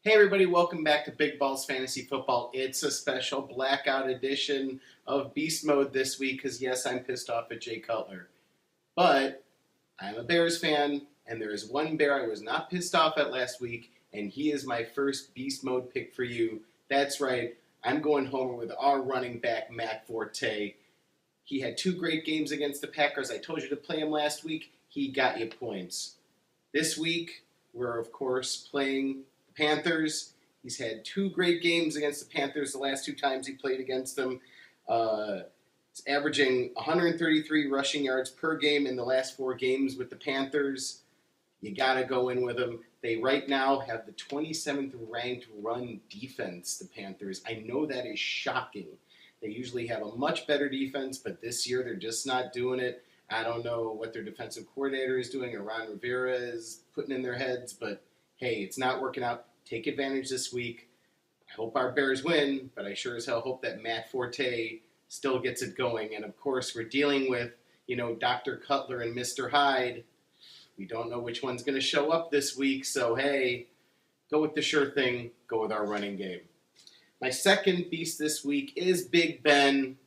Hey everybody, welcome back to Big Balls Fantasy Football. It's a special blackout edition of Beast Mode this week because yes, I'm pissed off at Jay Cutler. But I'm a Bears fan, and there is one Bear I was not pissed off at last week, and he is my first Beast Mode pick for you. That's right, I'm going home with our running back, Matt Forte. He had two great games against the Packers. I told you to play him last week. He got you points. This week, we're of course playing Panthers. He's had two great games against the Panthers the last two times he played against them. He's averaging 133 rushing yards per game in the last four games with the Panthers. You got to go in with them. They right now have the 27th ranked run defense, the Panthers. I know that is shocking. They usually have a much better defense, but this year they're just not doing it. I don't know what their defensive coordinator is doing or Ron Rivera is putting in their heads, but hey, it's not working out. Take advantage this week. I hope our Bears win, but I sure as hell hope that Matt Forte still gets it going. And of course, we're dealing with, Dr. Cutler and Mr. Hyde. We don't know which one's going to show up this week, so hey, go with the sure thing. Go with our running game. My second beast this week is Big Ben.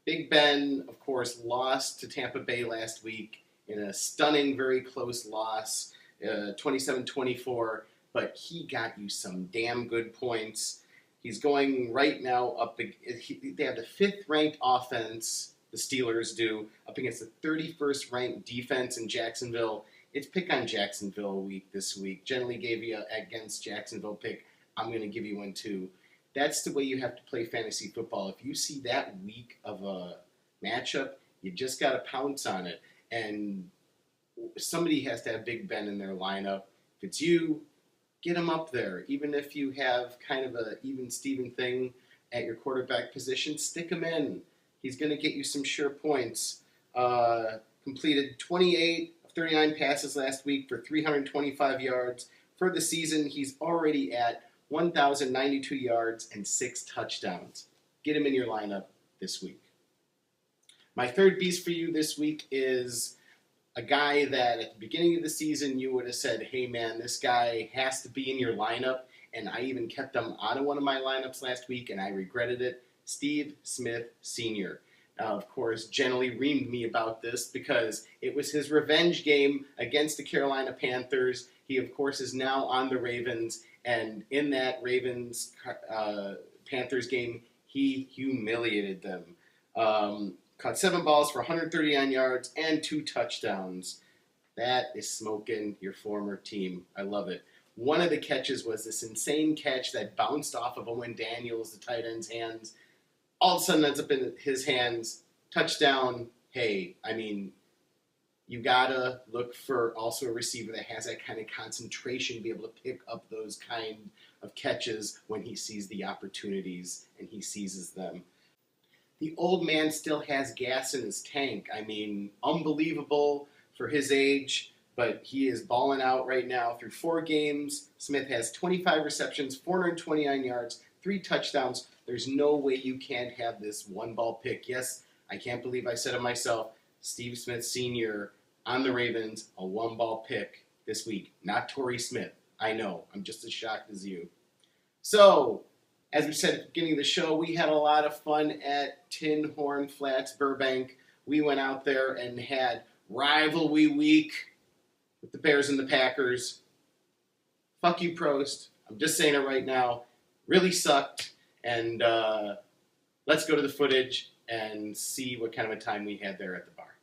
Big Ben, of course, lost to Tampa Bay last week in a stunning, very close loss, 27-24, but he got you some damn good points. He's going right now up. They have the fifth-ranked offense, the Steelers do, up against the 31st ranked defense in Jacksonville. It's pick on Jacksonville week this week. Generally gave you against Jacksonville pick. I'm going to give you one too. That's the way you have to play fantasy football. If you see that weak of a matchup, you just got to pounce on it. And somebody has to have Big Ben in their lineup. If it's you, get him up there. Even if you have kind of a even Steven thing at your quarterback position, stick him in. He's going to get you some sure points. Completed 28 of 39 passes last week for 325 yards. For the season, he's already at 1,092 yards and 6 touchdowns. Get him in your lineup this week. My third beast for you this week is a guy that at the beginning of the season you would have said, hey man, this guy has to be in your lineup, and I even kept him out of one of my lineups last week and I regretted it. Steve Smith Sr. Now, of course, generally reamed me about this because it was his revenge game against the Carolina Panthers. He, of course, is now on the Ravens, and in that Ravens-Panthers game, he humiliated them. Caught 7 balls for 139 yards and 2 touchdowns. That is smoking your former team. I love it. One of the catches was this insane catch that bounced off of Owen Daniels, the tight end's hands. All of a sudden ends up in his hands. Touchdown. Hey, I mean, you gotta look for also a receiver that has that kind of concentration to be able to pick up those kind of catches when he sees the opportunities and he seizes them. The old man still has gas in his tank. I mean, unbelievable for his age, but he is balling out right now. Through 4 games, Smith has 25 receptions, 429 yards, 3 touchdowns. There's no way you can't have this one-ball pick. Yes, I can't believe I said it myself. Steve Smith Sr. on the Ravens, a one-ball pick this week. Not Torrey Smith. I know. I'm just as shocked as you. So, as we said at the beginning of the show, we had a lot of fun at Tin Horn Flats, Burbank. We went out there and had rivalry week with the Bears and the Packers. Fuck you, Prost. I'm just saying it right now. Really sucked. And let's go to the footage and see what kind of a time we had there at the bar.